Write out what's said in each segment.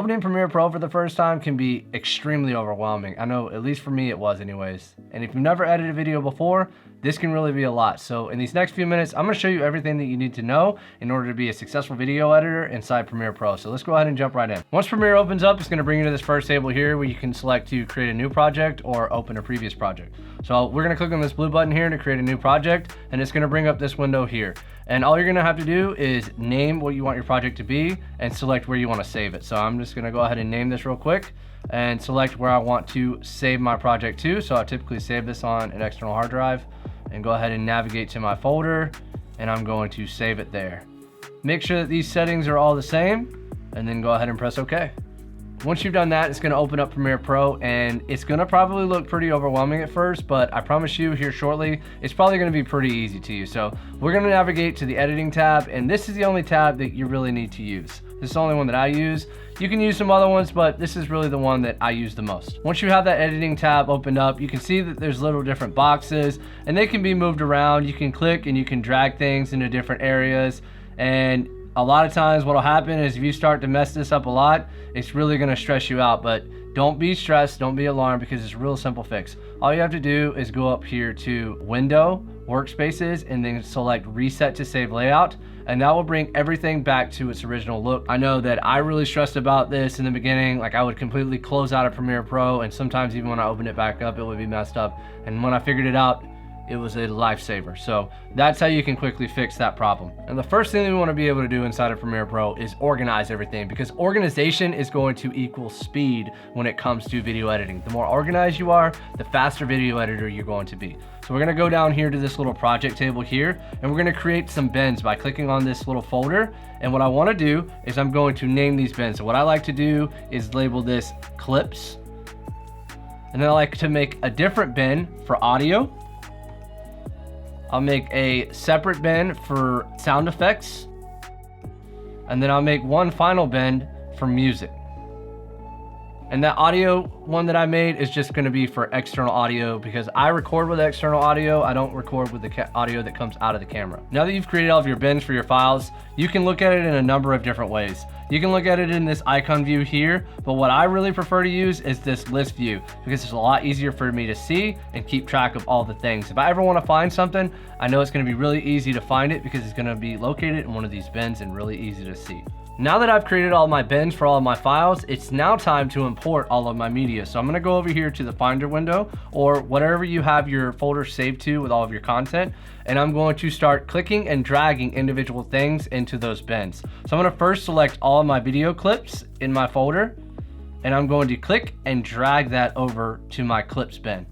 Opening Premiere Pro for the first time can be extremely overwhelming. I know, at least for me, it was anyways. And if you've never edited a video before, this can really be a lot. So in these next few minutes, I'm gonna show you everything that you need to know in order to be a successful video editor inside Premiere Pro. So let's go ahead and jump right in. Once Premiere opens up, it's gonna bring you to this first table here where you can select to create a new project or open a previous project. So we're gonna click on this blue button here to create a new project, and it's gonna bring up this window here. And all you're gonna have to do is name what you want your project to be and select where you wanna save it. So I'm just gonna go ahead and name this real quick and select where I want to save my project to. So I typically save this on an external hard drive, and go ahead and navigate to my folder, and I'm going to save it there. Make sure that these settings are all the same, and then go ahead and press OK. Once you've done that, it's gonna open up Premiere Pro, and it's gonna probably look pretty overwhelming at first, but I promise you here shortly, it's probably gonna be pretty easy to use. So we're gonna navigate to the editing tab, and this is the only tab that you really need to use. This is the only one that I use. You can use some other ones, but this is really the one that I use the most. Once you have that editing tab opened up, you can see that there's little different boxes, and they can be moved around. You can click and you can drag things into different areas, and a lot of times what'll happen is if you start to mess this up a lot, it's really gonna stress you out. But don't be stressed, don't be alarmed, because it's a real simple fix. All you have to do is go up here to Window, Workspaces, and then select Reset to Save Layout, and that will bring everything back to its original look. I know that I really stressed about this in the beginning. Like, I would completely close out of Premiere Pro, and sometimes even when I opened it back up, it would be messed up. And when I figured it out, it was a lifesaver. So that's how you can quickly fix that problem. And the first thing that we want to be able to do inside of Premiere Pro is organize everything, because organization is going to equal speed when it comes to video editing. The more organized you are, the faster video editor you're going to be. So we're gonna go down here to this little project table here, and we're gonna create some bins by clicking on this little folder. And what I wanna do is I'm going to name these bins. So what I like to do is label this clips. And then I like to make a different bin for audio. I'll make a separate bin for sound effects. And then I'll make one final bin for music. And that audio one that I made is just gonna be for external audio, because I record with external audio. I don't record with the audio that comes out of the camera. Now that you've created all of your bins for your files, you can look at it in a number of different ways. You can look at it in this icon view here, but what I really prefer to use is this list view, because it's a lot easier for me to see and keep track of all the things. If I ever wanna find something, I know it's gonna be really easy to find it because it's gonna be located in one of these bins and really easy to see. Now that I've created all my bins for all of my files, it's now time to import all of my media. So I'm gonna go over here to the Finder window, or whatever you have your folder saved to with all of your content, and I'm going to start clicking and dragging individual things into those bins. So I'm gonna first select all of my video clips in my folder, and I'm going to click and drag that over to my clips bin.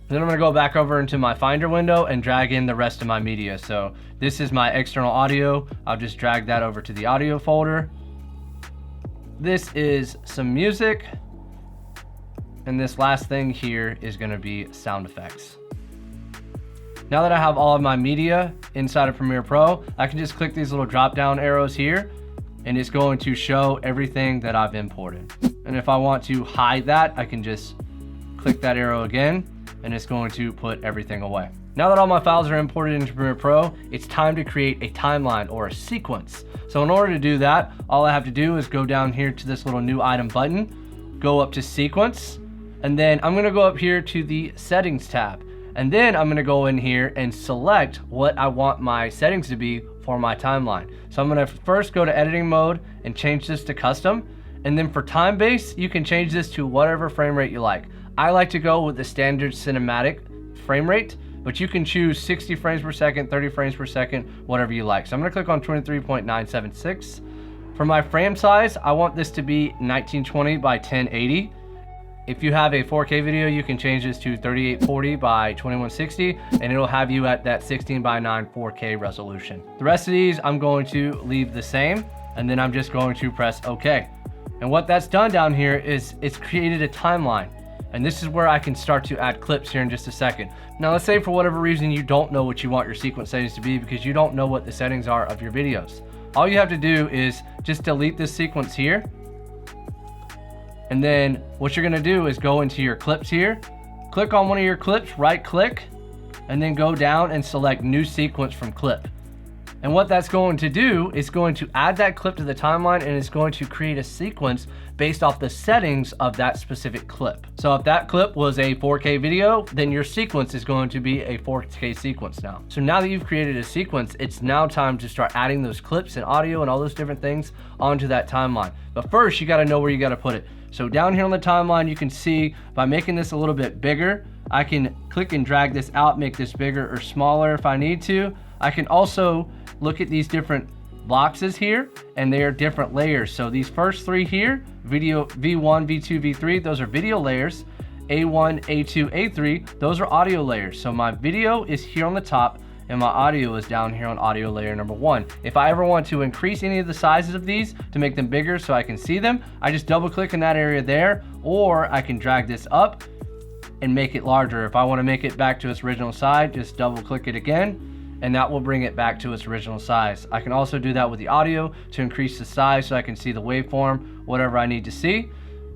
Then I'm gonna go back over into my Finder window and drag in the rest of my media. So this is my external audio. I'll just drag that over to the audio folder. This is some music. And this last thing here is gonna be sound effects. Now that I have all of my media inside of Premiere Pro, I can just click these little drop down arrows here, and it's going to show everything that I've imported. And if I want to hide that, I can just click that arrow again, and it's going to put everything away. Now that all my files are imported into Premiere Pro, it's time to create a timeline or a sequence. So in order to do that, all I have to do is go down here to this little new item button, go up to sequence, and then I'm gonna go up here to the settings tab. And then I'm gonna go in here and select what I want my settings to be for my timeline. So I'm gonna first go to editing mode and change this to custom. And then for time base, you can change this to whatever frame rate you like. I like to go with the standard cinematic frame rate, but you can choose 60 frames per second, 30 frames per second, whatever you like. So I'm gonna click on 23.976. For my frame size, I want this to be 1920 by 1080. If you have a 4K video, you can change this to 3840 by 2160, and it'll have you at that 16:9 4K resolution. The rest of these, I'm going to leave the same, and then I'm just going to press OK. And what that's done down here is it's created a timeline. And this is where I can start to add clips here in just a second. Now let's say for whatever reason you don't know what you want your sequence settings to be because you don't know what the settings are of your videos. All you have to do is just delete this sequence here. And then what you're gonna do is go into your clips here, click on one of your clips, right click, and then go down and select new sequence from clip. And what that's going to do is going to add that clip to the timeline, and it's going to create a sequence based off the settings of that specific clip. So if that clip was a 4K video, then your sequence is going to be a 4K sequence now. So now that you've created a sequence, it's now time to start adding those clips and audio and all those different things onto that timeline. But first, you gotta know where you gotta put it. So down here on the timeline, you can see by making this a little bit bigger, I can click and drag this out, make this bigger or smaller if I need to. I can also look at these different boxes here, and they are different layers. So these first three here, video V1, V2, V3, those are video layers. A1, A2, A3, those are audio layers. So my video is here on the top, and my audio is down here on audio layer number 1. If I ever want to increase any of the sizes of these to make them bigger so I can see them, I just double click in that area there, or I can drag this up and make it larger. If I want to make it back to its original size, just double click it again, and that will bring it back to its original size. I can also do that with the audio to increase the size so I can see the waveform, whatever I need to see.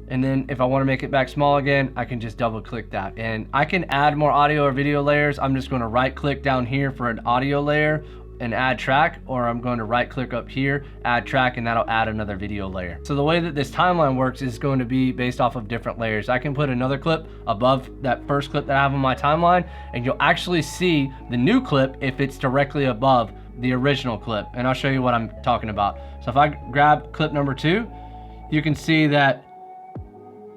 And then if I want to make it back small again, I can just double click that. And I can add more audio or video layers. I'm just going to right click down here for an audio layer and add track, or I'm going to right click up here, add track, and that'll add another video layer. So the way that this timeline works is going to be based off of different layers. I can put another clip above that first clip that I have on my timeline, and you'll actually see the new clip if it's directly above the original clip. And I'll show you what I'm talking about. So if I grab clip number 2, you can see that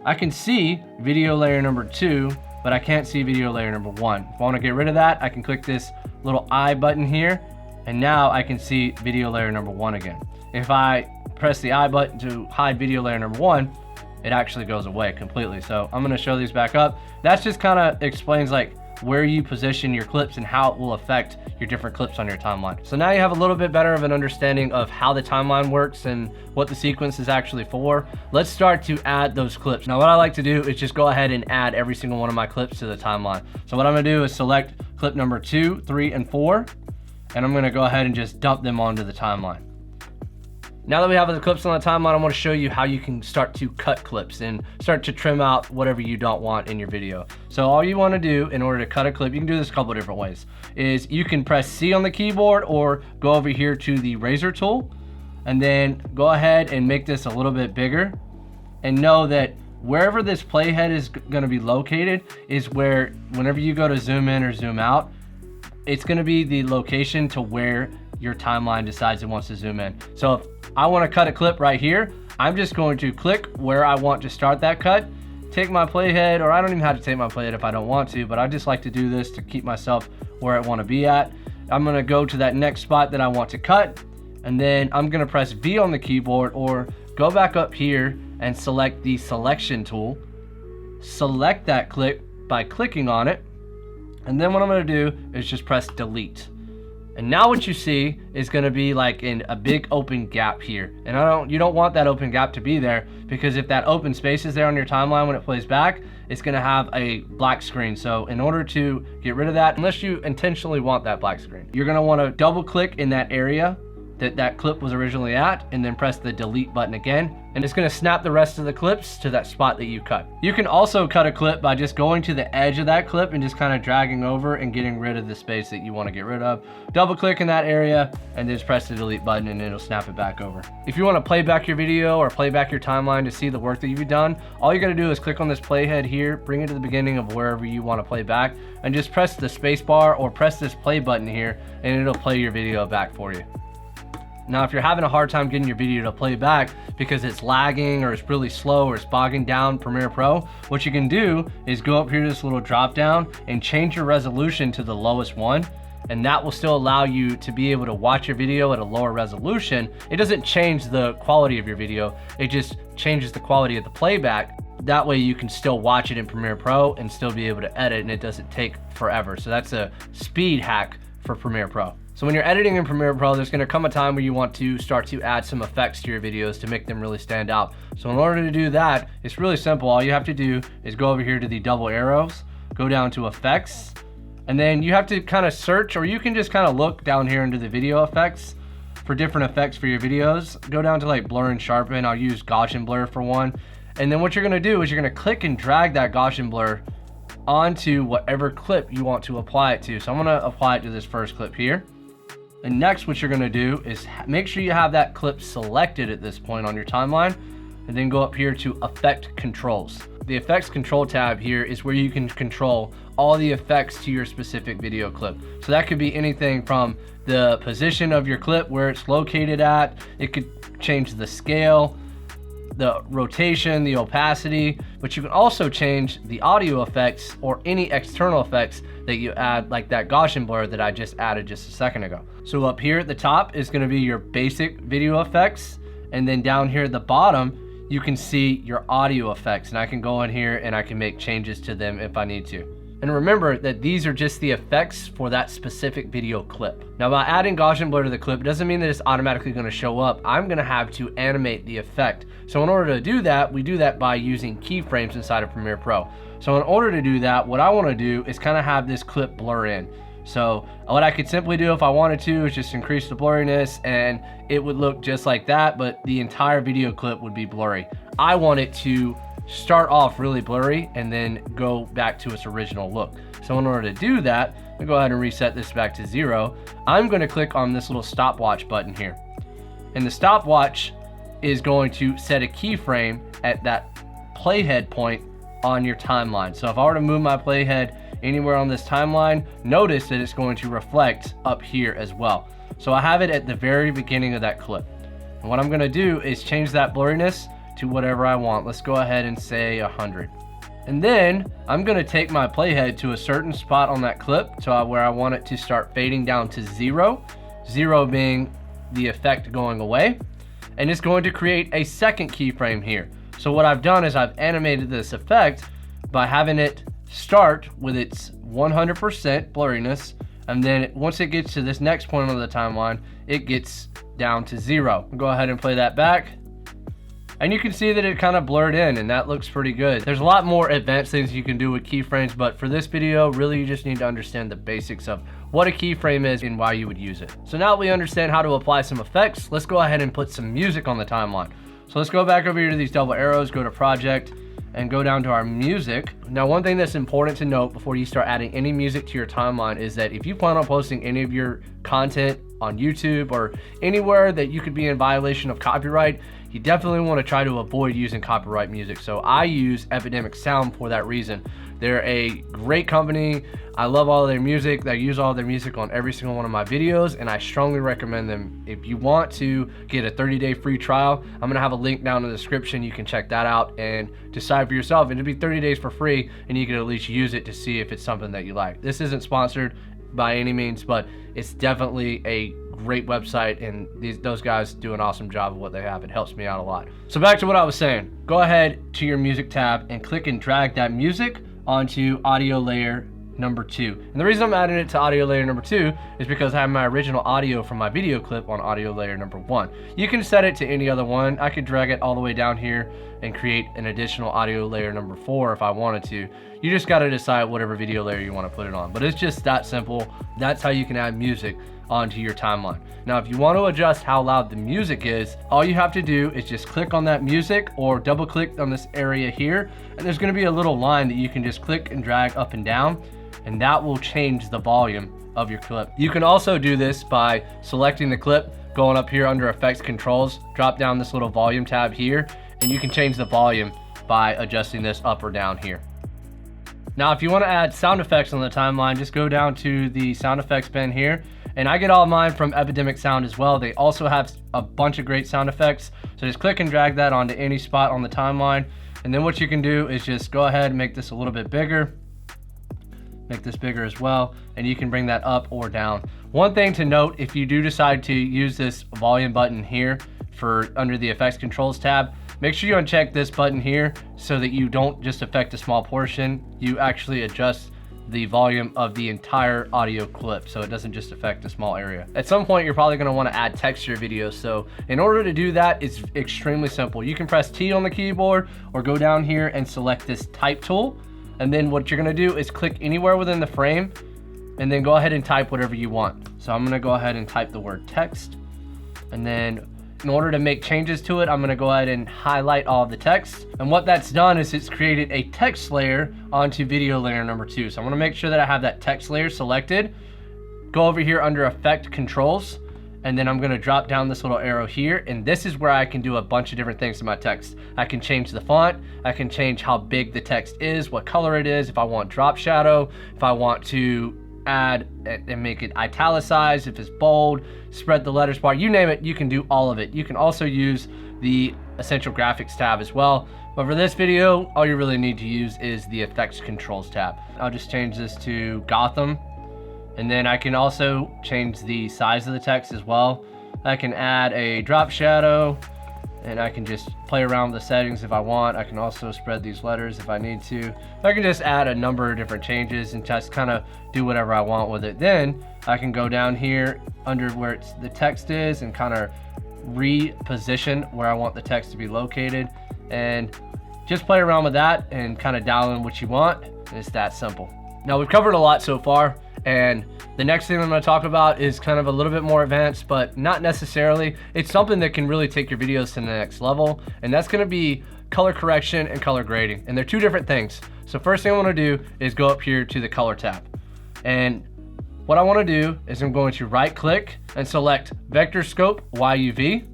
I can see video layer number 2, but I can't see video layer number 1. If I want to get rid of that, I can click this little I button here, and now I can see video layer number 1 again. If I press the I button to hide video layer number 1, it actually goes away completely. So I'm gonna show these back up. That's just kind of explains like where you position your clips and how it will affect your different clips on your timeline. So now you have a little bit better of an understanding of how the timeline works and what the sequence is actually for. Let's start to add those clips. Now what I like to do is just go ahead and add every single one of my clips to the timeline. So what I'm gonna do is select clip number 2, 3, and 4, and I'm gonna go ahead and just dump them onto the timeline. Now that we have the clips on the timeline, I want to show you how you can start to cut clips and start to trim out whatever you don't want in your video. So all you want to do in order to cut a clip, you can do this a couple of different ways, is you can press C on the keyboard or go over here to the razor tool and then go ahead and make this a little bit bigger, and know that wherever this playhead is going to be located is where, whenever you go to zoom in or zoom out, it's going to be the location to where your timeline decides it wants to zoom in. So if I want to cut a clip right here, I'm just going to click where I want to start that cut, take my playhead, or I don't even have to take my playhead if I don't want to, but I just like to do this to keep myself where I want to be at. I'm going to go to that next spot that I want to cut, and then I'm going to press V on the keyboard or go back up here and select the selection tool. Select that clip by clicking on it, and then what I'm going to do is just press delete. And now what you see is going to be like in a big open gap here. And you don't want that open gap to be there, because if that open space is there on your timeline when it plays back, it's going to have a black screen. So in order to get rid of that, unless you intentionally want that black screen, you're going to want to double click in that area that clip was originally at, and then press the delete button again, and it's going to snap the rest of the clips to that spot that you cut. You can also cut a clip by just going to the edge of that clip and just kind of dragging over and getting rid of the space that you want to get rid of. Double click in that area and just press the delete button, and it'll snap it back over. If you want to play back your video or play back your timeline to see the work that you've done, all you got to do is click on this playhead here, bring it to the beginning of wherever you want to play back, and just press the space bar or press this play button here, and it'll play your video back for you. Now, if you're having a hard time getting your video to play back because it's lagging or it's really slow or it's bogging down Premiere Pro, what you can do is go up here to this little drop down and change your resolution to the lowest one, and that will still allow you to be able to watch your video at a lower resolution. It doesn't change the quality of your video, it just changes the quality of the playback. That way you can still watch it in Premiere Pro and still be able to edit, and it doesn't take forever. So that's a speed hack for Premiere Pro. So when you're editing in Premiere Pro, there's gonna come a time where you want to start to add some effects to your videos to make them really stand out. So in order to do that, it's really simple. All you have to do is go over here to the double arrows, go down to effects, and then you have to kind of search, or you can just kind of look down here into the video effects for different effects for your videos. Go down to like blur and sharpen. I'll use Gaussian blur for one. And then what you're gonna do is you're gonna click and drag that Gaussian blur onto whatever clip you want to apply it to. So I'm gonna apply it to this first clip here. And next, what you're gonna do is make sure you have that clip selected at this point on your timeline, and then go up here to Effect Controls. The Effects Control tab here is where you can control all the effects to your specific video clip. So that could be anything from the position of your clip, where it's located at. It could change the scale, the rotation, the opacity, but you can also change the audio effects or any external effects that you add, like that Gaussian blur that I just added just a second ago. So up here at the top is gonna be your basic video effects, and then down here at the bottom, you can see your audio effects, and I can go in here and I can make changes to them if I need to. And remember that these are just the effects for that specific video clip. Now, by adding Gaussian blur to the clip doesn't mean that it's automatically gonna show up. I'm gonna have to animate the effect. So in order to do that, we do that by using keyframes inside of Premiere Pro. So in order to do that, what I wanna do is kind of have this clip blur in. So what I could simply do if I wanted to is just increase the blurriness, and it would look just like that, but the entire video clip would be blurry. I want it to start off really blurry and then go back to its original look. So in order to do that, we go ahead and reset this back to 0. I'm going to click on this little stopwatch button here. And the stopwatch is going to set a keyframe at that playhead point on your timeline. So if I were to move my playhead anywhere on this timeline, notice that it's going to reflect up here as well. So I have it at the very beginning of that clip. And what I'm going to do is change that blurriness to whatever I want. Let's go ahead and say 100. And then I'm going to take my playhead to a certain spot on that clip to where I want it to start fading down to 0. 0 being the effect going away. And it's going to create a second keyframe here. So what I've done is I've animated this effect by having it start with its 100% blurriness, and then once it gets to this next point on the timeline, it gets down to 0. I'll go ahead and play that back, and you can see that it kind of blurred in, and that looks pretty good. There's a lot more advanced things you can do with keyframes, but for this video, really you just need to understand the basics of what a keyframe is and why you would use it. So now that we understand how to apply some effects, let's go ahead and put some music on the timeline. So let's go back over here to these double arrows, go to Project, and go down to our music. Now, one thing that's important to note before you start adding any music to your timeline is that if you plan on posting any of your content on YouTube or anywhere that you could be in violation of copyright, you definitely want to try to avoid using copyright music. So I use Epidemic Sound for that reason. They're a great company. I love all of their music. I use all of their music on every single one of my videos, and I strongly recommend them. If you want to get a 30-day free trial, I'm gonna have a link down in the description. You can check that out and decide for yourself. It'll be 30 days for free, and you can at least use it to see if it's something that you like. This isn't sponsored by any means, but it's definitely a great website, and those guys do an awesome job of what they have. It helps me out a lot. So back to what I was saying, go ahead to your music tab and click and drag that music onto audio layer number 2. And the reason I'm adding it to audio layer number 2 is because I have my original audio from my video clip on audio layer number 1. You can set it to any other one. I could drag it all the way down here and create an additional audio layer number 4 if I wanted to. You just got to decide whatever video layer you want to put it on, but it's just that simple. That's how you can add music onto your timeline. Now, if you want to adjust how loud the music is, all you have to do is just click on that music or double click on this area here, and there's going to be a little line that you can just click and drag up and down, and that will change the volume of your clip. You can also do this by selecting the clip, going up here under Effects Controls, drop down this little volume tab here, and you can change the volume by adjusting this up or down here. Now, if you want to add sound effects on the timeline, just go down to the sound effects bin here, and I get all mine from Epidemic Sound as well. They also have a bunch of great sound effects, so just click and drag that onto any spot on the timeline, and then what you can do is just go ahead and make this a little bit bigger, make this bigger as well, and you can bring that up or down. One thing to note, if you do decide to use this volume button here for under the Effects Controls tab, make sure you uncheck this button here so that you don't just affect a small portion. You actually adjust the volume of the entire audio clip, so it doesn't just affect a small area. At some point, you're probably gonna wanna add text to your video, so in order to do that, it's extremely simple. You can press T on the keyboard or go down here and select this type tool, and then what you're gonna do is click anywhere within the frame and then go ahead and type whatever you want. So I'm gonna go ahead and type the word text, and then in order to make changes to it, I'm gonna go ahead and highlight all of the text. And what that's done is it's created a text layer onto video layer number 2. So I'm gonna make sure that I have that text layer selected. go over here under Effect Controls, and then I'm gonna drop down this little arrow here, and this is where I can do a bunch of different things to my text. I can change the font, I can change how big the text is, what color it is, if I want drop shadow, if I want to add and make it italicized, if it's bold, spread the letters bar, you name it, you can do all of it. You can also use the Essential Graphics tab as well. But for this video, all you really need to use is the Effects Controls tab. I'll just change this to Gotham. And then I can also change the size of the text as well. I can add a drop shadow, and I can just play around with the settings if I want. I can also spread these letters if I need to. I can just add a number of different changes and just kind of do whatever I want with it. Then I can go down here under where the text is and kind of reposition where I want the text to be located, and just play around with that and kind of dial in what you want. It's that simple. Now we've covered a lot so far, and the next thing I'm going to talk about is kind of a little bit more advanced, but not necessarily. It's something that can really take your videos to the next level, and that's going to be color correction and color grading. And they're two different things. So first thing I want to do is go up here to the color tab. And what I want to do is I'm going to right click and select Vector Scope YUV.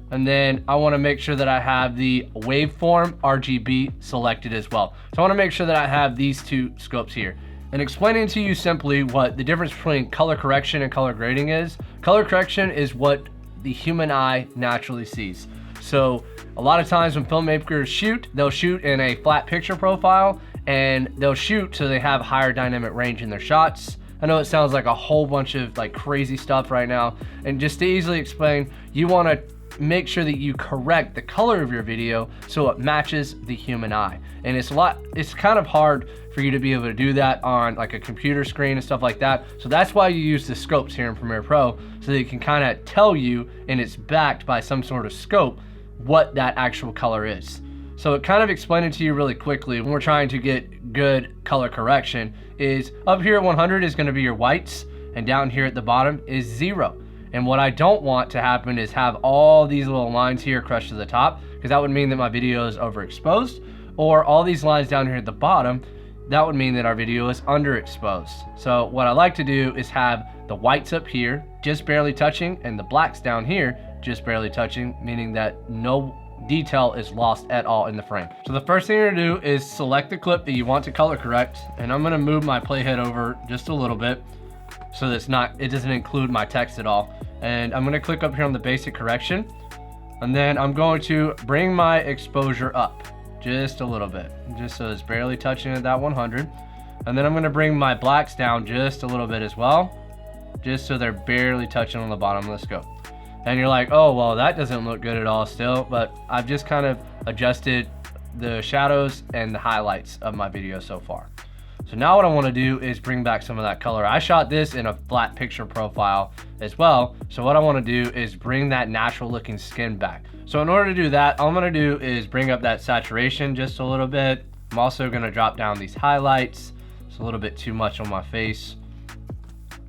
And then I want to make sure that I have the waveform RGB selected as well. So I want to make sure that I have these two scopes here. And explaining to you simply what the difference between color correction and color grading is. Color correction is what the human eye naturally sees. So a lot of times when filmmakers shoot, they'll shoot in a flat picture profile, and they'll shoot so they have higher dynamic range in their shots. I know it sounds like a whole bunch of like crazy stuff right now. And just to easily explain, you want to make sure that you correct the color of your video so it matches the human eye. And it's kind of hard for you to be able to do that on like a computer screen and stuff like that. So that's why you use the scopes here in Premiere Pro, so that it can kind of tell you, and it's backed by some sort of scope, what that actual color is. So it kind of explained it to you really quickly when we're trying to get good color correction is up here at 100 is going to be your whites, and down here at the bottom is 0. And what I don't want to happen is have all these little lines here crushed to the top, because that would mean that my video is overexposed, or all these lines down here at the bottom, that would mean that our video is underexposed. So what I like to do is have the whites up here just barely touching and the blacks down here just barely touching, meaning that no detail is lost at all in the frame. So the first thing you're gonna do is select the clip that you want to color correct, and I'm gonna move my playhead over just a little bit so that it doesn't include my text at all. And I'm gonna click up here on the basic correction, and then I'm going to bring my exposure up just a little bit, just so it's barely touching at that 100. And then I'm gonna bring my blacks down just a little bit as well, just so they're barely touching on the bottom of the scope. And you're like, oh, well, that doesn't look good at all still, but I've just kind of adjusted the shadows and the highlights of my video so far. So now what I want to do is bring back some of that color. I shot this in a flat picture profile as well. So what I want to do is bring that natural looking skin back. So in order to do that, all I'm going to do is bring up that saturation just a little bit. I'm also going to drop down these highlights. It's a little bit too much on my face.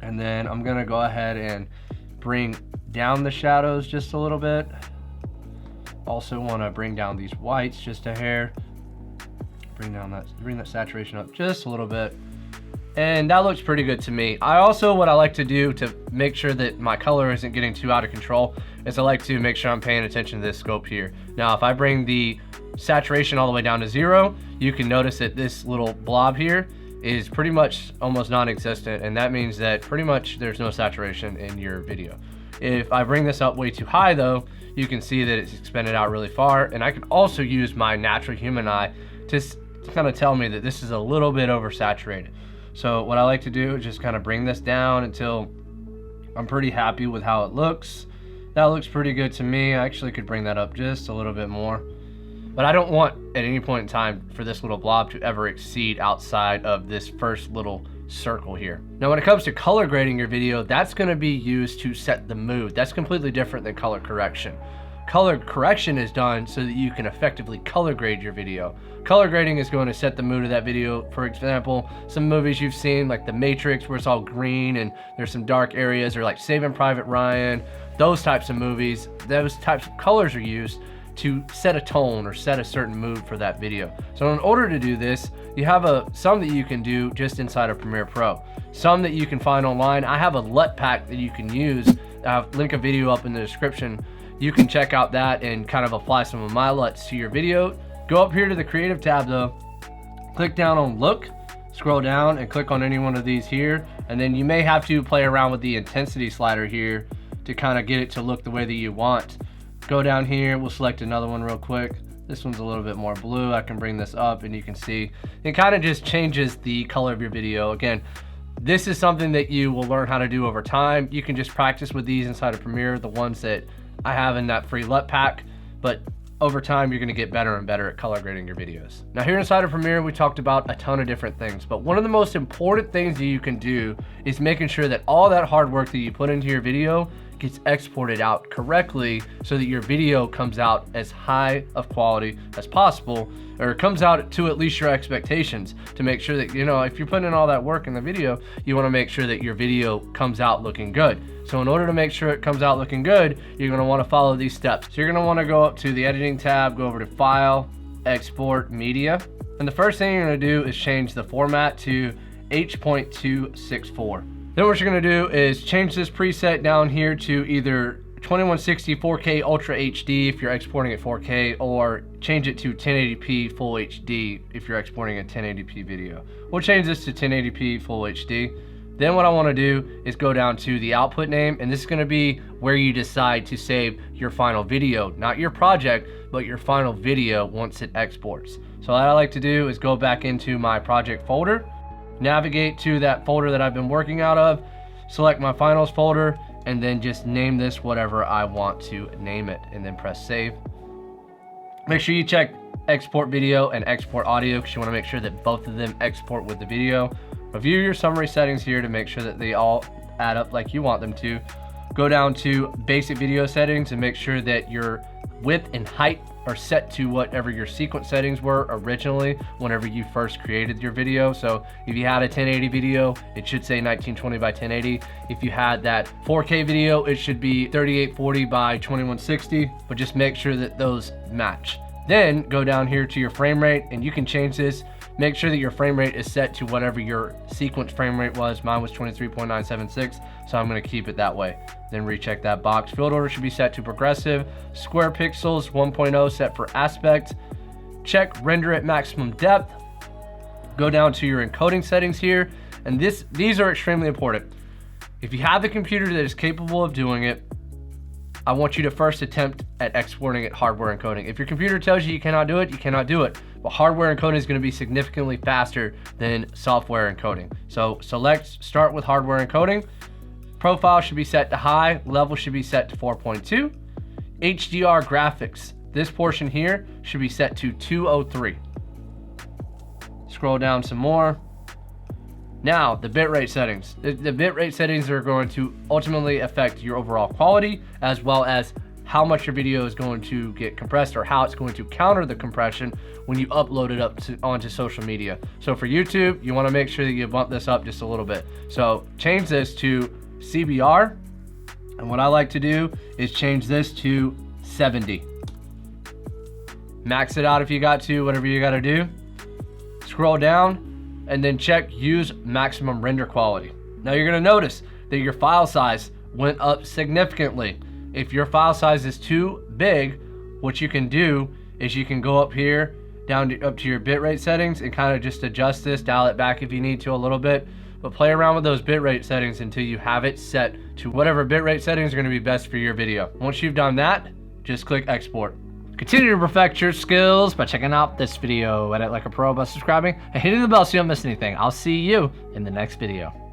And then I'm going to go ahead and bring down the shadows just a little bit. Also want to bring down these whites just a hair. Bring that saturation up just a little bit, and that looks pretty good to me. What I like to do to make sure that my color isn't getting too out of control is I like to make sure I'm paying attention to this scope here. Now if I bring the saturation all the way down to 0, you can notice that this little blob here is pretty much almost non-existent, and that means that pretty much there's no saturation in your video. If I bring this up way too high though, you can see that it's expanded out really far, and I can also use my natural human eye to kind of tell me that this is a little bit oversaturated. So what I like to do is just kind of bring this down until I'm pretty happy with how it looks. That looks pretty good to me. I actually could bring that up just a little bit more, but I don't want at any point in time for this little blob to ever exceed outside of this first little circle here. Now when it comes to color grading your video, that's going to be used to set the mood. That's completely different than color correction. Color correction is done so that you can effectively color grade your video. Color grading is going to set the mood of that video. For example, some movies you've seen like The Matrix, where it's all green and there's some dark areas, or like Saving Private Ryan, those types of movies, those types of colors are used to set a tone or set a certain mood for that video. So in order to do this, you have some that you can do just inside of Premiere Pro, some that you can find online. I have a LUT Pack that you can use. I'll link a video up in the description. You can check out that and kind of apply some of my LUTs to your video. Go up here to the creative tab though, click down on look, scroll down and click on any one of these here, and then you may have to play around with the intensity slider here to kind of get it to look the way that you want. Go down here, we'll select another one real quick. This one's a little bit more blue. I can bring this up and you can see it kind of just changes the color of your video. Again, this is something that you will learn how to do over time. You can just practice with these inside of Premiere, the ones that I have in that free LUT pack, but over time you're going to get better and better at color grading your videos. Now here inside of Premiere, we talked about a ton of different things, but one of the most important things that you can do is making sure that all that hard work that you put into your video gets exported out correctly so that your video comes out as high of quality as possible, or comes out to at least your expectations, to make sure that, you know, if you're putting in all that work in the video, you want to make sure that your video comes out looking good. So in order to make sure it comes out looking good, you're going to want to follow these steps. So you're going to want to go up to the editing tab, go over to File, Export Media, and the first thing you're going to do is change the format to H.264. Then what you're gonna do is change this preset down here to either 2160 4K Ultra HD if you're exporting at 4K, or change it to 1080p Full HD if you're exporting a 1080p video. We'll change this to 1080p Full HD. Then what I wanna do is go down to the output name, and this is gonna be where you decide to save your final video, not your project, but your final video once it exports. So what I like to do is go back into my project folder, navigate to that folder that I've been working out of, select my finals folder, and then just name this whatever I want to name it, and then press save. Make sure you check export video and export audio because you want to make sure that both of them export with the video. Review your summary settings here to make sure that they all add up like you want them to. Go down to basic video settings and make sure that your width and height are set to whatever your sequence settings were originally whenever you first created your video. So if you had a 1080 video, it should say 1920 by 1080. If you had that 4K video, it should be 3840 by 2160, but just make sure that those match. Then go down here to your frame rate, and you can change this. Make sure that your frame rate is set to whatever your sequence frame rate was. Mine was 23.976, so I'm gonna keep it that way. Then recheck that box. Field order should be set to progressive. Square pixels 1.0 set for aspect. Check render at maximum depth. Go down to your encoding settings here, and these are extremely important. If you have the computer that is capable of doing it, I want you to first attempt at exporting it hardware encoding. If your computer tells you you cannot do it, you cannot do it. But hardware encoding is going to be significantly faster than software encoding. So start with hardware encoding. Profile should be set to high, level should be set to 4.2. HDR graphics, this portion here should be set to 203. Scroll down some more. Now, the bitrate settings. The bitrate settings are going to ultimately affect your overall quality, as well as how much your video is going to get compressed, or how it's going to counter the compression when you upload it up onto social media. So for YouTube, you want to make sure that you bump this up just a little bit. So change this to CBR, and what I like to do is change this to 70. Max it out if you got to, whatever you got to do. Scroll down, and then check use maximum render quality. Now you're gonna notice that your file size went up significantly. If your file size is too big, what you can do is you can go up here, up to your bitrate settings, and kind of just adjust this, dial it back if you need to a little bit, but play around with those bitrate settings until you have it set to whatever bitrate settings are gonna be best for your video. Once you've done that, just click export. Continue to perfect your skills by checking out this video. Edit like a pro by subscribing and hitting the bell so you don't miss anything. I'll see you in the next video.